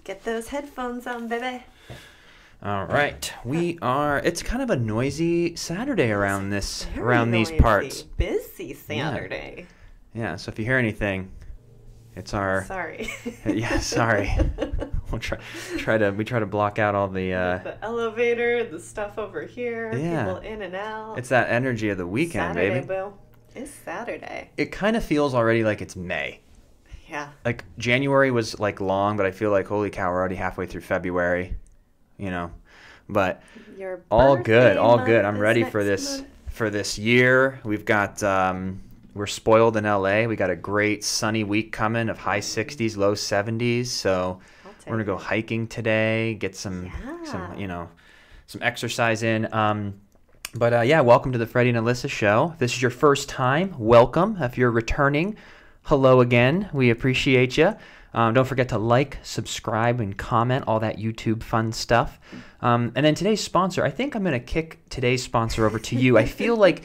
Get those headphones on, baby. All right, it's kind of a noisy Saturday around these parts. Busy Saturday. Yeah, so if you hear anything, it's our... Sorry. Yeah, sorry. We'll try to block out all the elevator, the stuff over here, people in and out. It's that energy of the weekend, Saturday, baby. boo. It's Saturday. It kind of feels already like it's May. Yeah. Like January was like long, but I feel like holy cow, we're already halfway through February. But all good. I'm ready for this year. We've got we're spoiled in LA. We got a great sunny week coming of high 60s, low 70s. So we're gonna go hiking today, get some exercise in. Welcome to the Freddie and Alyssa show. If this is your first time, welcome. If you're returning, hello again. We appreciate you. Don't forget to like, subscribe, and comment, all that YouTube fun stuff. And then today's sponsor, I think I'm going to kick today's sponsor over to you. I feel like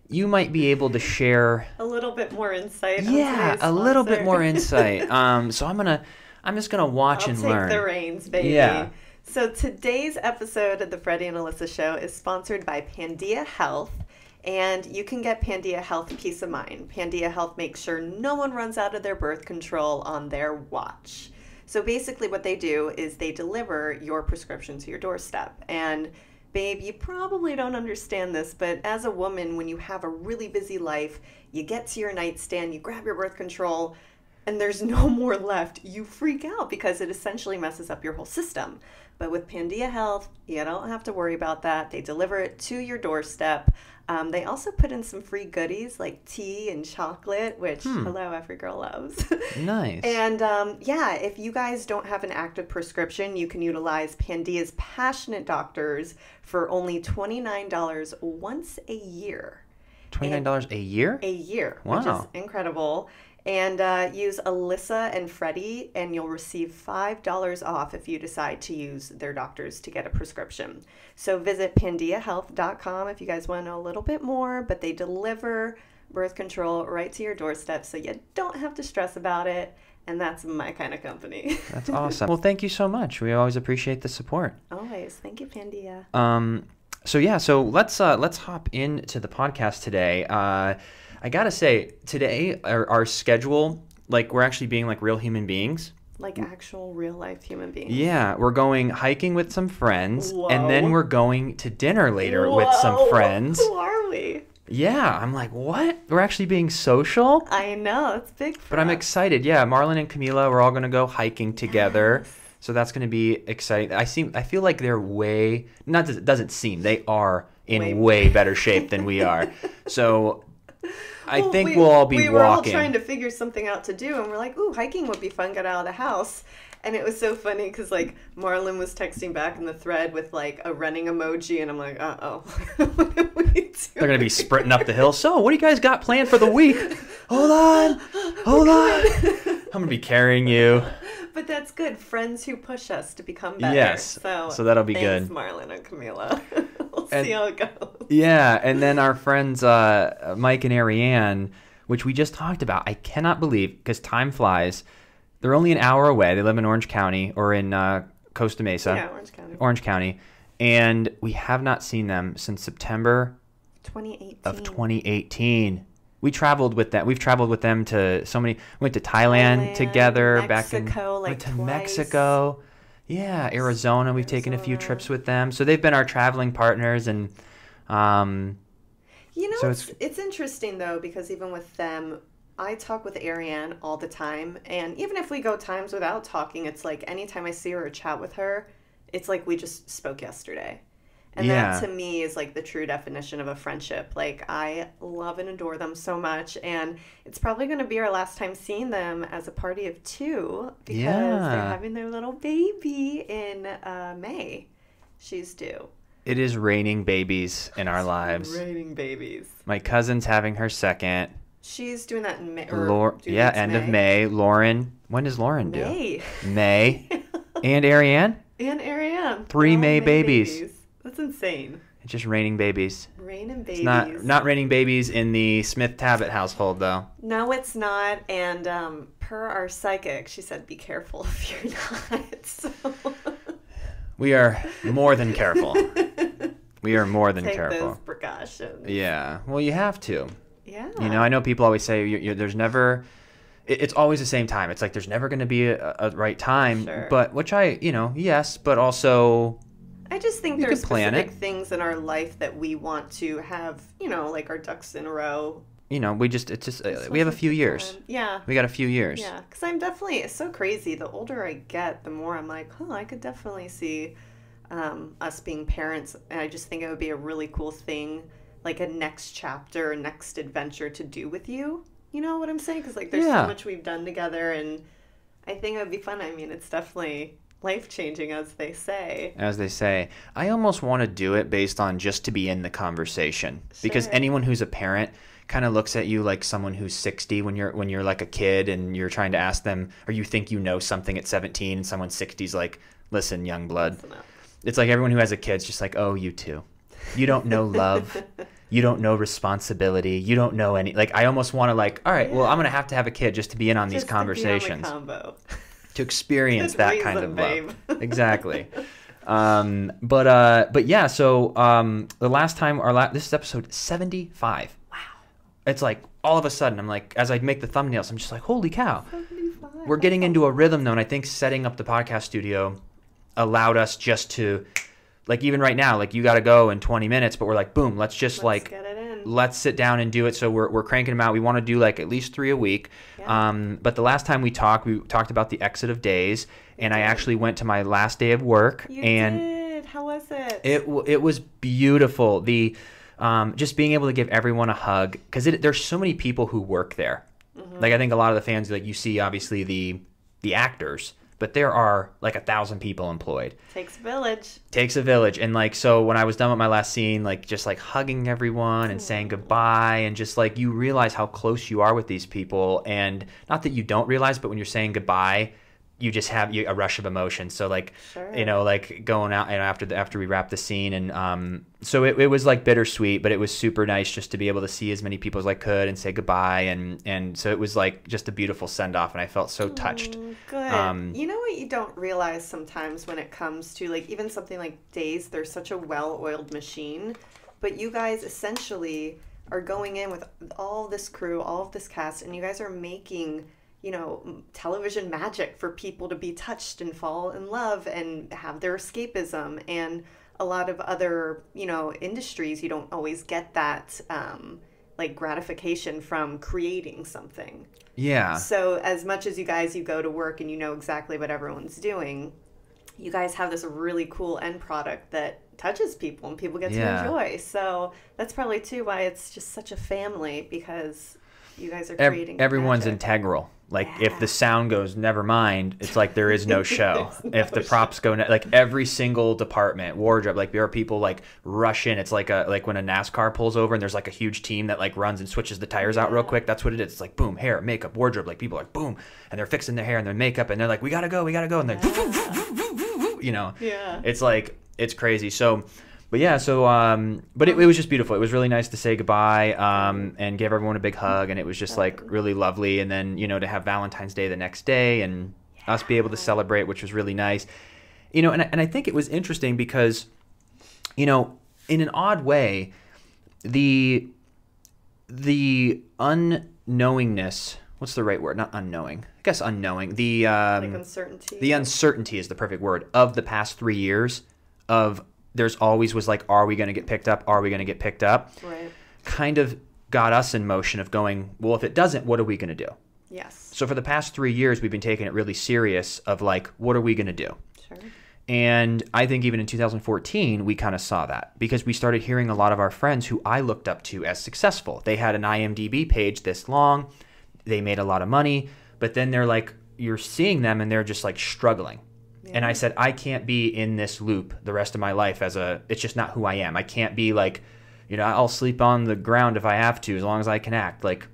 you might be able to share a little bit more insight. Yeah, a little bit more insight. So I'm just going to watch and learn. I'll take the reins, baby. Yeah. So today's episode of the Freddie and Alyssa show is sponsored by Pandia Health. And you can get Pandia Health peace of mind. Pandia Health makes sure no one runs out of their birth control on their watch. So basically what they do is they deliver your prescription to your doorstep. And babe, you probably don't understand this, but as a woman, when you have a really busy life, you get to your nightstand, you grab your birth control, and there's no more left, you freak out because it essentially messes up your whole system. But with Pandia Health, you don't have to worry about that. They deliver it to your doorstep. They also put in some free goodies like tea and chocolate, which, hello, every girl loves. Nice. And if you guys don't have an active prescription, you can utilize Pandia's passionate doctors for only $29 once a year. $29 a year? A year, wow. Which is incredible. And use AlyssaAndFreddie, and you'll receive $5 off if you decide to use their doctors to get a prescription. So visit pandiahealth.com if you guys want to know a little bit more, but they deliver birth control right to your doorstep so you don't have to stress about it, and that's my kind of company. That's awesome. Well, thank you so much. We always appreciate the support. Always. Thank you, Pandia. So let's hop into the podcast today. I gotta say, today, our schedule, like, we're actually being like real human beings. Like actual real life human beings. Yeah, we're going hiking with some friends, Whoa. and then we're going to dinner later with some friends. Who are we? Yeah, I'm like, what? We're actually being social? I know, it's big for But I'm us. excited. Yeah, Marlon and Camila, we're all gonna go hiking together. Yes. So that's gonna be exciting. I feel like they're they are in way better shape than we are. So I think we'll all be walking. We were all trying to figure something out to do, and we're like, ooh, hiking would be fun, get out of the house. And it was so funny because, like, Marlon was texting back in the thread with, like, a running emoji, and I'm like, uh-oh. What are we doing? They're going to be sprinting up the hill. So, what do you guys got planned for the week? Hold on. I'm going to be carrying you. But that's good. Friends who push us to become better. Yes. So that'll be good. Thanks, Marlon and Camila. We'll see how it goes. Yeah. And then our friends Mike and Arianne, which we just talked about. I cannot believe, because time flies, they're only an hour away. They live in Orange County or in Costa Mesa. Yeah, Orange County. Orange County. And we have not seen them since September 2018. of 2018. We traveled with them. We've traveled with them to so many. We went to Thailand together. Mexico, went to Mexico. Yeah, Arizona. We've taken a few trips with them. So they've been our traveling partners, and so it's interesting though, because even with them, I talk with Arianne all the time, and even if we go times without talking, it's like anytime I see her or chat with her, it's like we just spoke yesterday. And that to me is like the true definition of a friendship. Like, I love and adore them so much, and it's probably going to be our last time seeing them as a party of two, because they're having their little baby in May. She's due. It is raining babies in our lives. Raining babies. My cousin's having her second. She's doing that in May. End of May. Lauren. When does Lauren do? May. May. And Arianne? And Arianne. 3 May babies. That's insane. It's just raining babies. Raining babies. It's not raining babies in the Smith-Tabet household, though. No, it's not. And per our psychic, she said, be careful if you're not. We are more than careful. We are more than Take careful. those precautions. Yeah. Well, you have to. Yeah. You know, I know people always say there's never, it's always the same time. It's like there's never going to be a right time. Sure. But which yes, but also I just think you there's could plan specific it. things in our life that we want to have, like our ducks in a row. We have a few years. Yeah. We got a few years. Yeah, because it's so crazy. The older I get, the more I'm like, I could definitely see us being parents. And I just think it would be a really cool thing, like a next chapter, a next adventure to do with you. You know what I'm saying? Because there's so much we've done together, and I think it would be fun. I mean, it's definitely life-changing, as they say. I almost want to do it based on just to be in the conversation. Sure. Because anyone who's a parent kind of looks at you like someone who's 60 when you're like a kid and you're trying to ask them, or you think you know something at 17 and someone 60 is like, listen, young blood. Listen up. It's like everyone who has a kid's just like, oh, you too. You don't know love. You don't know responsibility. You don't know any. Like, I almost want to all right, well, I'm going to have a kid just to be in on these conversations. To be on the combo. To experience that kind of babe. love. Exactly. But yeah, so the last time, this is episode 75. Wow. It's like all of a sudden, I'm like, as I make the thumbnails, I'm just like, holy cow. 75. We're getting into a rhythm though, and I think setting up the podcast studio allowed us just to, like, even right now, like, you got to go in 20 minutes, but we're like, boom, let's get it in. Let's sit down and do it. So we're cranking them out. We want to do like at least 3 a week. Yeah. But the last time we talked about the exit of days, and I actually went to my last day of work. You did. How was it? It was beautiful. Just being able to give everyone a hug, because there's so many people who work there. Mm-hmm. Like, I think a lot of the fans, like, you see obviously the actors, but there are like 1,000 people employed. Takes a village. And like, so when I was done with my last scene, like, just like hugging everyone and saying goodbye, and just like, you realize how close you are with these people. And not that you don't realize, but when you're saying goodbye, you just have a rush of emotion. So like, like going out, after we wrapped the scene, and so it was like bittersweet, but it was super nice just to be able to see as many people as I could and say goodbye, and so it was like just a beautiful send off, and I felt so touched. Good. You know what you don't realize sometimes when it comes to like even something like Days, they're such a well-oiled machine, but you guys essentially are going in with all this crew, all of this cast, and you guys are making television magic for people to be touched and fall in love and have their escapism. And a lot of other, industries, you don't always get that like gratification from creating something. Yeah. So as much as you go to work and you know exactly what everyone's doing, you guys have this really cool end product that touches people and people get to enjoy. So that's probably too why it's just such a family, because you guys are creating everyone's magic. Integral. Like, if the sound goes, never mind, it's like there is no show. If the props go, like, every single department, wardrobe, like, there are people like rush in. It's like when a NASCAR pulls over and there's like a huge team that like runs and switches the tires out real quick. That's what it is. It's like, boom, hair, makeup, wardrobe. Like, people are like, boom, and they're fixing their hair and their makeup, and they're like, we gotta go, and they're it's like, it's crazy. So, but yeah, so but it was just beautiful. It was really nice to say goodbye and give everyone a big hug, and it was just like really lovely. And then to have Valentine's Day the next day and us be able to celebrate, which was really nice. And I think it was interesting because in an odd way, the unknowingness. What's the right word? Not unknowing. I guess unknowing. The like uncertainty. The uncertainty is the perfect word of the past 3 years of. There's always was like, are we going to get picked up? Are we going to get picked up? Right. Kind of got us in motion of going, well, if it doesn't, what are we going to do? Yes. So for the past 3 years, we've been taking it really serious of like, what are we going to do? Sure. And I think even in 2014, we kind of saw that because we started hearing a lot of our friends who I looked up to as successful. They had an IMDb page this long. They made a lot of money, but then they're like, you're seeing them and they're just like struggling. And I said, I can't be in this loop the rest of my life it's just not who I am. I can't be like, I'll sleep on the ground if I have to, as long as I can act. Like,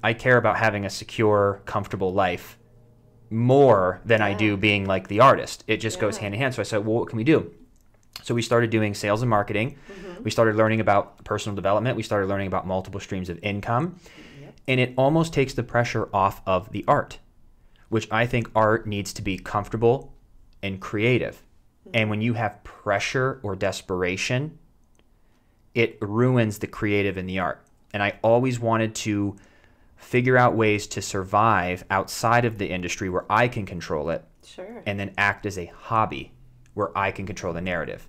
I care about having a secure, comfortable life more than I do being like the artist. It just goes hand in hand. So I said, well, what can we do? So we started doing sales and marketing. Mm-hmm. We started learning about personal development. We started learning about multiple streams of income. Yep. And it almost takes the pressure off of the art, which I think art needs to be comfortable and creative. And when you have pressure or desperation, it ruins the creative and the art. And I always wanted to figure out ways to survive outside of the industry where I can control it. Sure. And then act as a hobby where I can control the narrative.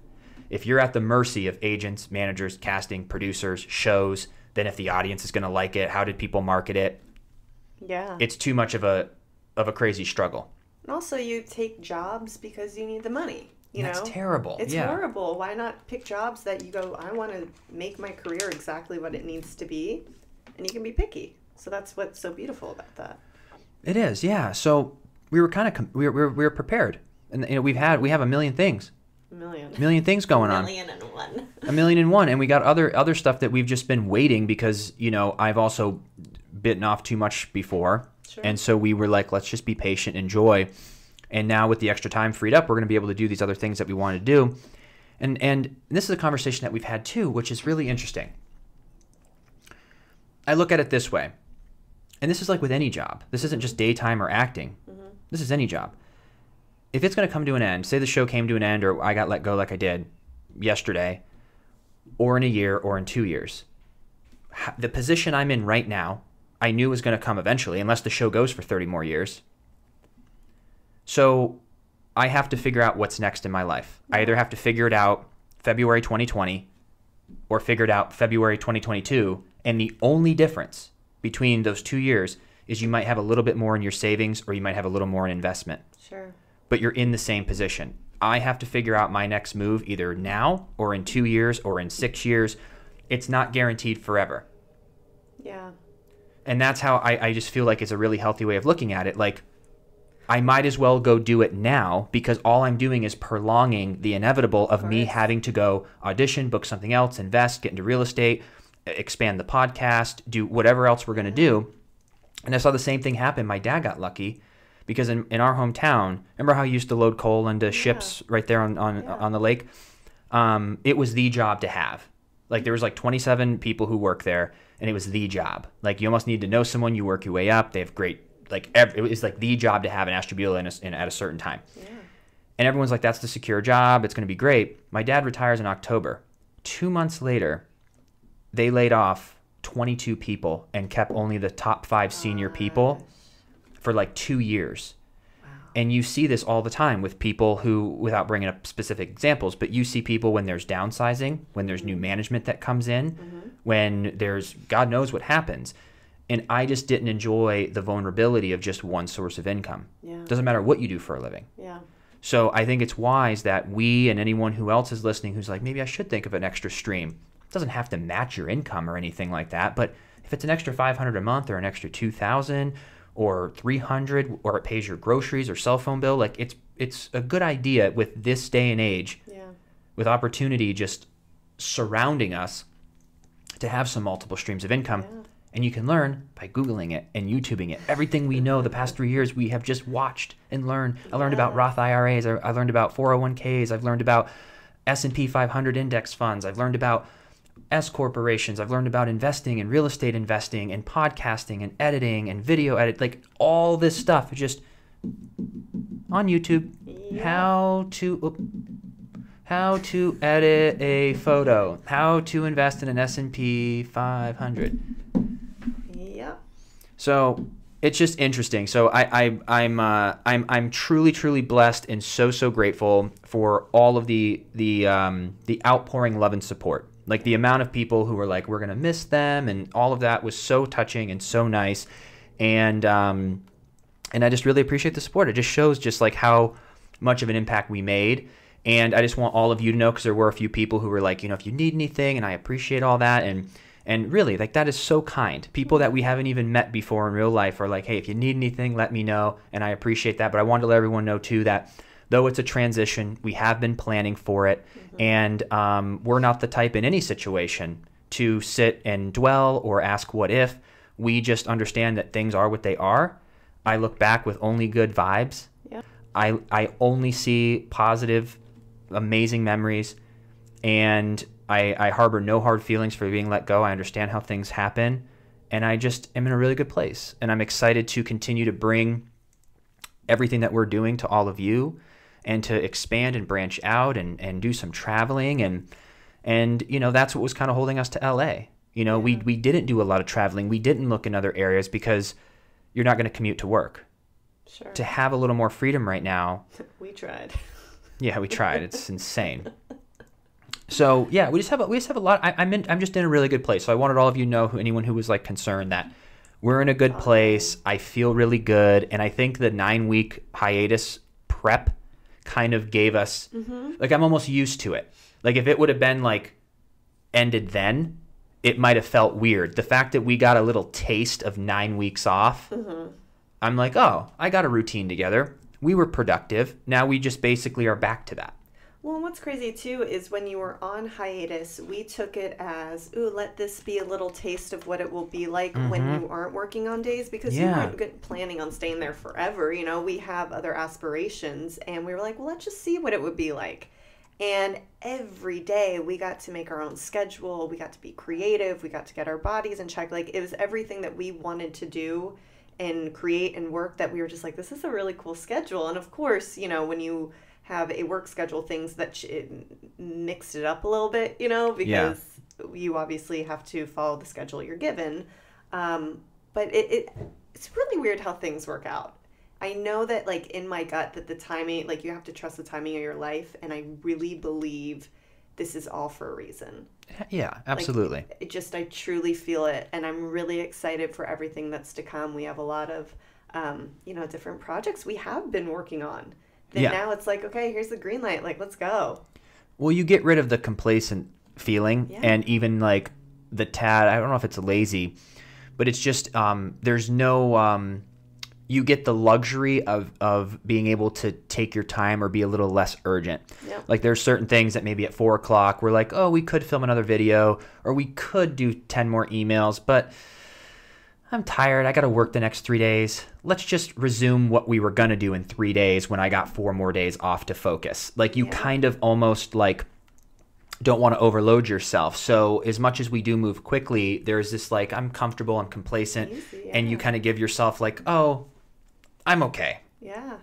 If you're at the mercy of agents, managers, casting, producers, shows, then if the audience is going to like it, how did people market it? Yeah. It's too much of a crazy struggle. And also, you take jobs because you need the money. That's terrible. It's horrible. Why not pick jobs that you go, I want to make my career exactly what it needs to be, and you can be picky. So that's what's so beautiful about that. It is, yeah. So we were kind of we were prepared, and we have a million things. A million things going on. 1,000,001. 1,000,001, and we got other stuff that we've just been waiting because I've also bitten off too much before, Sure. And so we were like, let's just be patient, enjoy. And now with the extra time freed up, we're going to be able to do these other things that we want to do. And this is a conversation that we've had too, which is really interesting. I look at it this way, and this is like with any job. This isn't just daytime or acting. Mm-hmm. This is any job. If it's going to come to an end, say the show came to an end or I got let go like I did yesterday, or in a year or in 2 years, the position I'm in right now, I knew was going to come eventually, unless the show goes for 30 more years. So I have to figure out what's next in my life. I either have to figure it out February 2020 or figure it out February 2022. And the only difference between those 2 years is you might have a little bit more in your savings or you might have a little more in investment. Sure. But you're in the same position. I have to figure out my next move either now or in 2 years or in 6 years. It's not guaranteed forever. Yeah. And that's how I just feel like it's a really healthy way of looking at it. Like, I might as well go do it now because all I'm doing is prolonging the inevitable of me having to go audition, book something else, invest, get into real estate, expand the podcast, do whatever else we're going to do. And I saw the same thing happen. My dad got lucky because in our hometown, remember how you used to load coal into ships right there on the lake? It was the job to have. Like, there was like 27 people who work there, and it was the job. Like, you almost need to know someone. You work your way up. They have great, like, it was like the job to have in Ashtabula at a certain time. Yeah. And everyone's like, that's the secure job. It's going to be great. My dad retires in October. 2 months later, they laid off 22 people and kept only the top 5 senior people for like 2 years. And you see this all the time with people who, without bringing up specific examples, but you see people when there's downsizing, when there's new management that comes in, when there's God knows what happens. And I just didn't enjoy the vulnerability of just one source of income. Yeah. Doesn't matter what you do for a living. Yeah. So I think it's wise that we and anyone who else is listening who's like, maybe I should think of an extra stream. It doesn't have to match your income or anything like that. But if it's an extra $500 a month or an extra $2,000 or $300, or it pays your groceries or cell phone bill, like it's a good idea with this day and age, with opportunity just surrounding us, to have some multiple streams of income. Yeah. And you can learn by Googling it and YouTubing it. Everything we know the past 3 years, we have just watched and learned. I learned about Roth IRAs. I learned about 401ks. I've learned about S&P 500 index funds. I've learned about S corporations. I've learned about investing and real estate investing and podcasting and editing and video edit. Like, all this stuff is just on YouTube. Yeah. How to edit a photo. How to invest in an S&P 500. So it's just interesting. So I'm truly blessed and so grateful for all of the outpouring love and support. Like, the amount of people who were like, we're gonna miss them, and all of that was so touching and so nice. And I just really appreciate the support. It just shows just like how much of an impact we made. And I just want all of you to know, because there were a few people who were like, if you need anything, and I appreciate all that. And really, like, that is so kind. People that we haven't even met before in real life are like, hey, if you need anything, let me know. And I appreciate that. But I wanted to let everyone know, too, that though it's a transition, we have been planning for it. And we're not the type in any situation to sit and dwell or ask what if. We just understand that things are what they are. I look back with only good vibes. Yeah. I only see positive, amazing memories. And I harbor no hard feelings for being let go. I understand how things happen, and I just am in a really good place. And I'm excited to continue to bring everything that we're doing to all of you, and to expand and branch out and do some traveling. And you know, that's what was kind of holding us to LA. You know, we didn't do a lot of traveling. We didn't look in other areas because you're not going to commute to work. Sure. To have a little more freedom right now. We tried. Yeah, we tried. It's insane. So yeah, we just have a lot. I'm just in a really good place. So I wanted all of you to know, anyone who was like concerned, that we're in a good place. I feel really good, and I think the 9-week hiatus prep kind of gave us like, I'm almost used to it. Like if it would have been like ended then, it might have felt weird. The fact that we got a little taste of 9 weeks off, I'm like, oh, I got a routine together. We were productive. Now we just basically are back to that. Well, and what's crazy too is when you were on hiatus, we took it as, ooh, let this be a little taste of what it will be like when you aren't working on days, because you weren't planning on staying there forever. You know, we have other aspirations, and we were like, well, let's just see what it would be like. And every day we got to make our own schedule. We got to be creative. We got to get our bodies in check. Like, it was everything that we wanted to do and create and work, that we were just like, this is a really cool schedule. And of course, you know, when you have a work schedule, things that mixed it up a little bit, you know, because you obviously have to follow the schedule you're given. But it's really weird how things work out. I know that, like, in my gut, that the timing, like, you have to trust the timing of your life, and I really believe this is all for a reason. Yeah, absolutely. Like, I truly feel it, and I'm really excited for everything that's to come. We have a lot of, you know, different projects we have been working on. Then now it's like, okay, here's the green light. Like, let's go. Well, you get rid of the complacent feeling and even like the tad, I don't know if it's lazy, but it's just, there's no, you get the luxury of being able to take your time or be a little less urgent. Yep. Like there's certain things that maybe at 4 o'clock we're like, oh, we could film another video, or we could do 10 more emails, but I'm tired. I got to work the next 3 days. Let's just resume what we were going to do in 3 days when I got 4 more days off to focus. Like you kind of almost like don't want to overload yourself. So as much as we do move quickly, there's this like, I'm comfortable, I'm complacent. And you kind of give yourself like, oh, I'm okay. Yeah.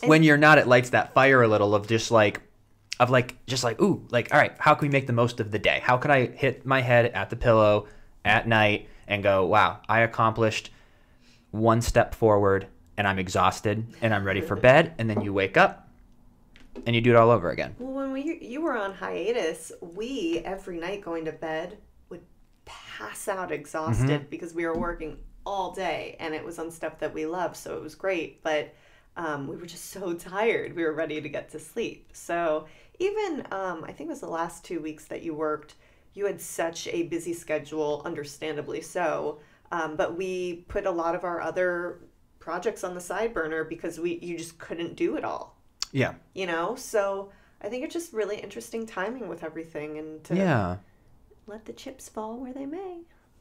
When you're not, it lights that fire a little of just like, ooh, like, all right, how can we make the most of the day? How can I hit my head at the pillow at night and go, wow, I accomplished 1 step forward, and I'm exhausted and I'm ready for bed. And then you wake up and you do it all over again. Well, when you were on hiatus, we, every night going to bed, would pass out exhausted because we were working all day, and it was on stuff that we love, so it was great. But we were just so tired. We were ready to get to sleep. So even, I think it was the last 2 weeks that you worked, you had such a busy schedule, understandably so. But we put a lot of our other projects on the side burner because you just couldn't do it all. Yeah. You know? So I think it's just really interesting timing with everything, and to let the chips fall where they may.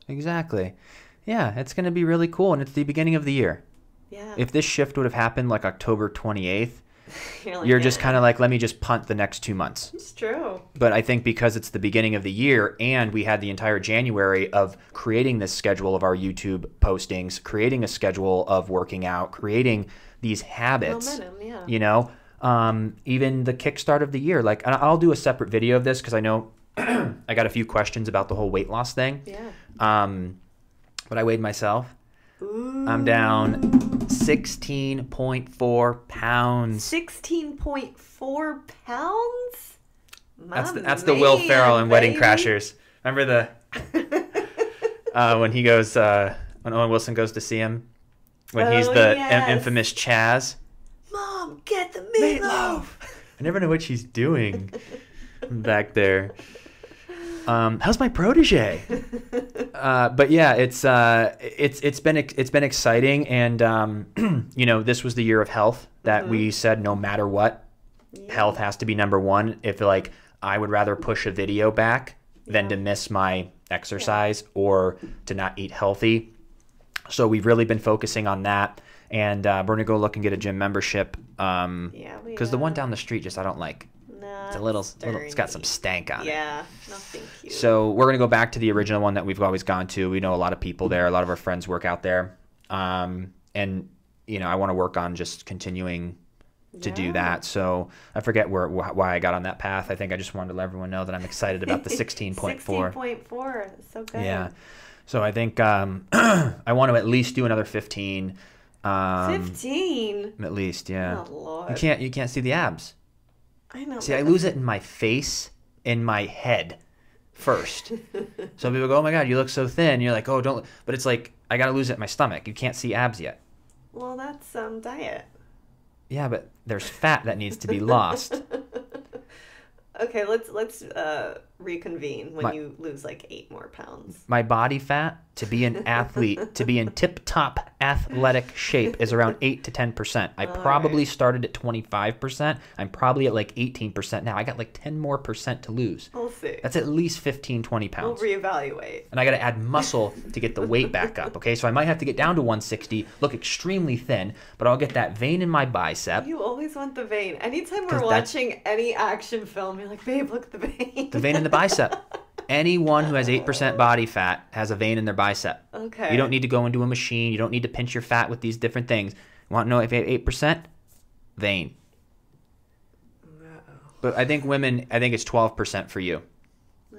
Exactly. Yeah, it's going to be really cool, and it's the beginning of the year. Yeah. If this shift would have happened like October 28th, you're just kind of like, let me just punt the next 2 months. It's true. But I think because it's the beginning of the year, and we had the entire January of creating this schedule of our YouTube postings, creating a schedule of working out, creating these habits, momentum, you know, even the kickstart of the year. Like, I'll do a separate video of this because I know I got a few questions about the whole weight loss thing. Yeah. But I weighed myself. Ooh. I'm down 16.4 pounds. 16.4 pounds? That's the Will Ferrell in Wedding Crashers. Remember when he goes, when Owen Wilson goes to see him? When he's the infamous Chaz? Mom, get the meatloaf! I never know what she's doing back there. How's my protege? But yeah, it's been exciting, and you know, this was the year of health that we said no matter what, health has to be number one. If like I would rather push a video back than to miss my exercise or to not eat healthy. So we've really been focusing on that, and we're gonna go look and get a gym membership. Because the one down the street I don't like. It's a little, it's got some stank on it. Yeah, no thank you. So we're going to go back to the original one that we've always gone to. We know a lot of people there. A lot of our friends work out there. And, you know, I want to work on just continuing to do that. So I forget why I got on that path. I think I just wanted to let everyone know that I'm excited about the 16.4. 16.4. So good. Yeah. So I think I want to at least do another 15. 15? At least, yeah. Oh, Lord. You can't see the abs. I know. See, I lose it in my face, in my head first. So people go, oh my God, you look so thin. You're like, oh, don't. But it's like, I got to lose it in my stomach. You can't see abs yet. Well, that's diet. Yeah, but there's fat that needs to be lost. Okay, let's reconvene when you lose like 8 more pounds. My body fat to be an athlete, to be in tip-top athletic shape is around 8 to 10%. I probably started at 25%. I'm probably at like 18% now. I got like 10 more percent to lose. We'll see. That's at least 15, 20 pounds. We'll reevaluate. And I got to add muscle to get the weight back up, okay? So I might have to get down to 160, look extremely thin, but I'll get that vein in my bicep. You always want the vein. Anytime we're watching any action film, you're like, babe, look at the vein. The vein in the bicep. Anyone who has 8% body fat has a vein in their bicep. Okay. You don't need to go into a machine. You don't need to pinch your fat with these different things. You want to know if you have 8%? Vein. Uh-oh. But I think it's 12% for you.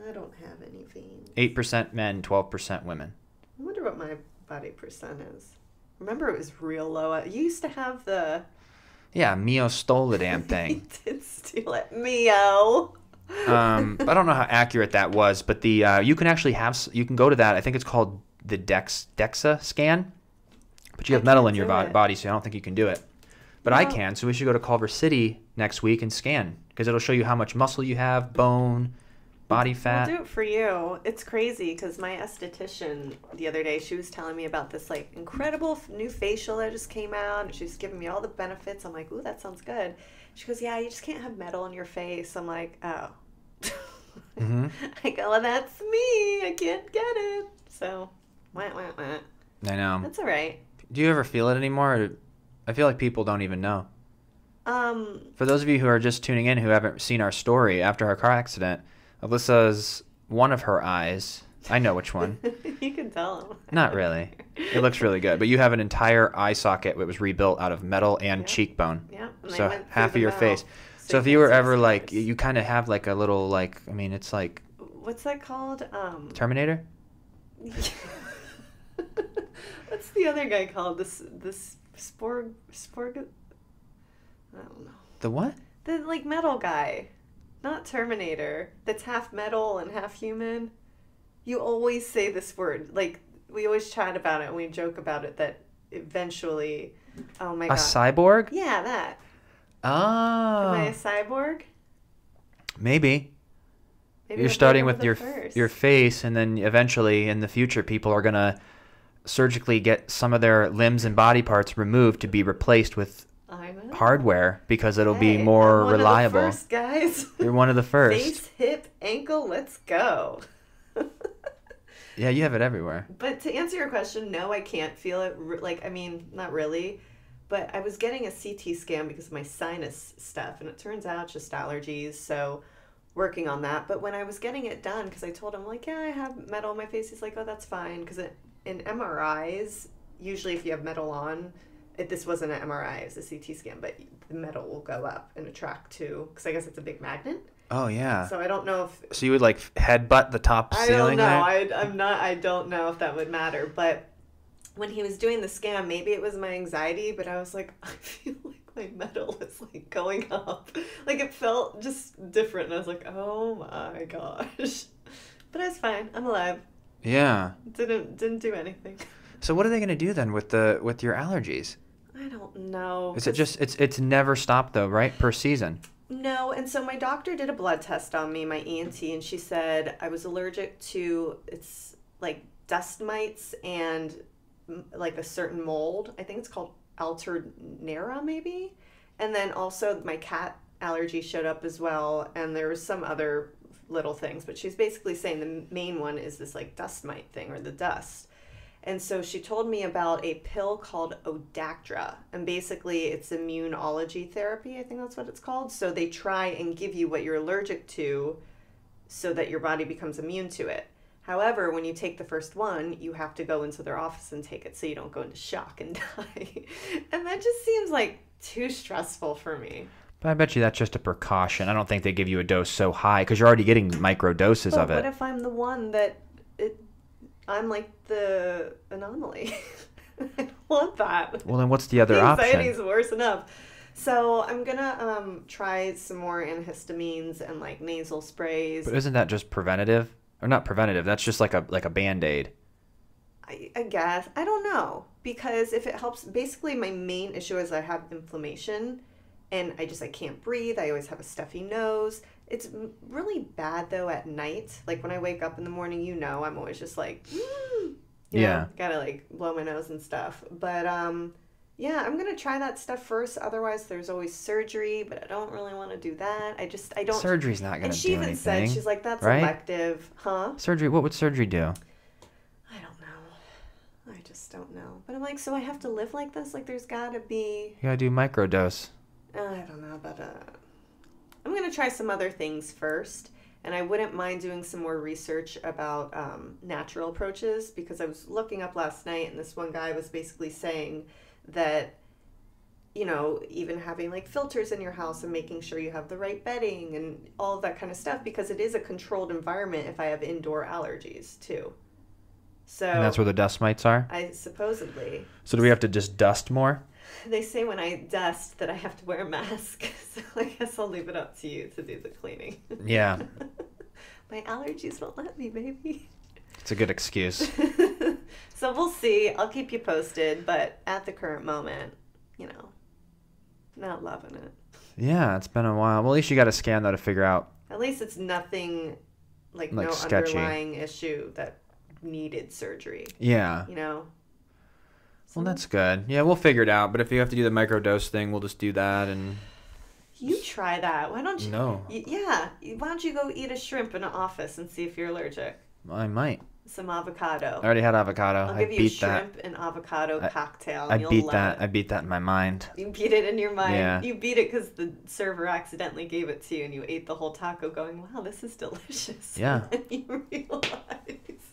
I don't have any veins. 8% men, 12% women. I wonder what my body percent is. Remember, it was real low. You used to have the... Yeah, Mio stole the damn thing. He did steal it. Mio. I don't know how accurate that was, but you can go to that. I think it's called the DEXA scan, but you have metal in your body, so I don't think you can do it. But I can, so we should go to Culver City next week and scan, because it'll show you how much muscle you have, bone, body fat. I'll do it for you. It's crazy, because my esthetician the other day, she was telling me about this like incredible new facial that just came out, and she's giving me all the benefits. I'm like, ooh, that sounds good. She goes, yeah, you just can't have metal in your face. I'm like, oh. Mm-hmm. I go, well, that's me. I can't get it. So, wah. I know. That's all right. Do you ever feel it anymore? I feel like people don't even know. For those of you who are just tuning in who haven't seen our story, after our car accident, Alyssa's one of her eyes, I know which one. You can tell them. Not really. It looks really good. But you have an entire eye socket that was rebuilt out of metal and cheekbone. Yeah. So half of your face. So if you were ever like, you kind of have like a little like, I mean, it's like. What's that called? Terminator? What's the other guy called? This Sporg? I don't know. The what? The like metal guy. Not Terminator. That's half metal and half human. You always say this word. Like, we always chat about it and we joke about it that eventually, oh my God. A cyborg? Yeah, that. Oh. Am I a cyborg? Maybe. You're starting with your face, and then eventually in the future people are going to surgically get some of their limbs and body parts removed to be replaced with hardware because it'll be more reliable. One of the first, guys. You're one of the first. Face, hip, ankle, let's go. Yeah, you have it everywhere. But to answer your question, no, I can't feel it. Like, I mean, not really. But I was getting a CT scan because of my sinus stuff, and it turns out it's just allergies, so working on that. But when I was getting it done, because I told him, like, yeah, I have metal on my face, he's like, oh, that's fine. Because in MRIs, usually if you have metal on, this wasn't an MRI, it's a CT scan, but the metal will go up and attract to, because I guess it's a big magnet. Oh, yeah. So I don't know if... So you would, like, headbutt the top ceiling there? I don't know if that would matter. But when he was doing the scan, maybe it was my anxiety, but I was like, I feel like my metal is, like, going up. Like, it felt just different, and I was like, oh, my gosh. But it's fine. I'm alive. Yeah. Didn't do anything. So what are they going to do, then, with your allergies? I don't know. Is it just... It's never stopped, though, right? Per season? No, and so my doctor did a blood test on me, my ENT, and she said I was allergic to, it's like dust mites and like a certain mold. I think it's called Alternera maybe. And then also my cat allergy showed up as well, and there was some other little things. But she's basically saying the main one is this like dust mite thing, or the dust. And so she told me about a pill called Odactra, and basically it's immunology therapy, I think that's what it's called. So they try and give you what you're allergic to so that your body becomes immune to it. However, when you take the first one, you have to go into their office and take it so you don't go into shock and die. And that just seems like too stressful for me. But I bet you that's just a precaution. I don't think they give you a dose so high because you're already getting micro doses of it. What if I'm the one that I'm like the anomaly? I don't want that. Well, then what's the other option? Anxiety's worse enough. So I'm gonna try some more antihistamines and like nasal sprays. But isn't that just preventative? Or not preventative? That's just like a Band-Aid. I guess. I don't know. Because if it helps, basically my main issue is I have inflammation and I can't breathe. I always have a stuffy nose. It's really bad though at night. Like when I wake up in the morning, I'm always just like, gotta like blow my nose and stuff. But yeah, I'm gonna try that stuff first. Otherwise, there's always surgery, but I don't really want to do that. I don't. Surgery's not gonna do anything. And she even said, she's like, that's elective, huh? Surgery. What would surgery do? I don't know. I just don't know. But I'm like, so I have to live like this? Like, there's gotta be. You gotta do microdose. I don't know, but I'm gonna try some other things first. And I wouldn't mind doing some more research about natural approaches because I was looking up last night and this one guy was basically saying that, even having like filters in your house and making sure you have the right bedding and all of that kind of stuff because it is a controlled environment if I have indoor allergies too. So And that's where the dust mites are? Supposedly. So do we have to just dust more? They say when I dust that I have to wear a mask, so I guess I'll leave it up to you to do the cleaning. Yeah. My allergies won't let me, baby. It's a good excuse. So we'll see. I'll keep you posted, but at the current moment, not loving it. Yeah, it's been a while. Well, at least you got a scan, though, to figure out. At least it's nothing, like no sketchy underlying issue that needed surgery. Yeah. Well, that's good. Yeah, we'll figure it out. But if you have to do the microdose thing, we'll just do that. And you try that. Why don't you? No. Yeah. Why don't you go eat a shrimp in an office and see if you're allergic? I might. Some avocado. I already had avocado. I'll give you a shrimp and avocado cocktail. I beat that. I beat that in my mind. You beat it in your mind. Yeah. You beat it because the server accidentally gave it to you, and you ate the whole taco, going, "Wow, this is delicious." Yeah. And you realize.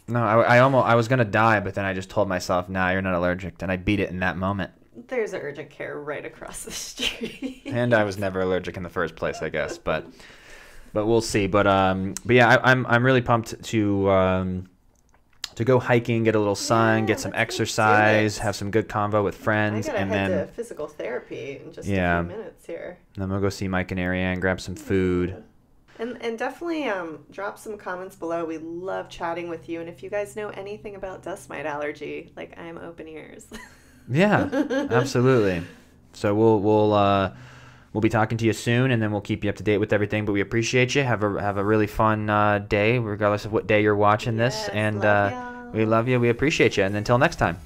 No, I was gonna die, but then I just told myself, "Nah, you're not allergic," and I beat it in that moment. There's urgent care right across the street. And I was never allergic in the first place, I guess. But we'll see. But yeah, I'm really pumped to go hiking, get a little sun, get some exercise, have some good convo with friends, I gotta and head then to physical therapy in just a few minutes here. And then we'll go see Mike and Arianne, grab some food. And definitely drop some comments below. We love chatting with you. And if you guys know anything about dust mite allergy, like I'm open ears. Yeah, absolutely. So we'll be talking to you soon, and then we'll keep you up to date with everything. But we appreciate you. Have a really fun day, regardless of what day you're watching this. And we love you. We appreciate you. And until next time.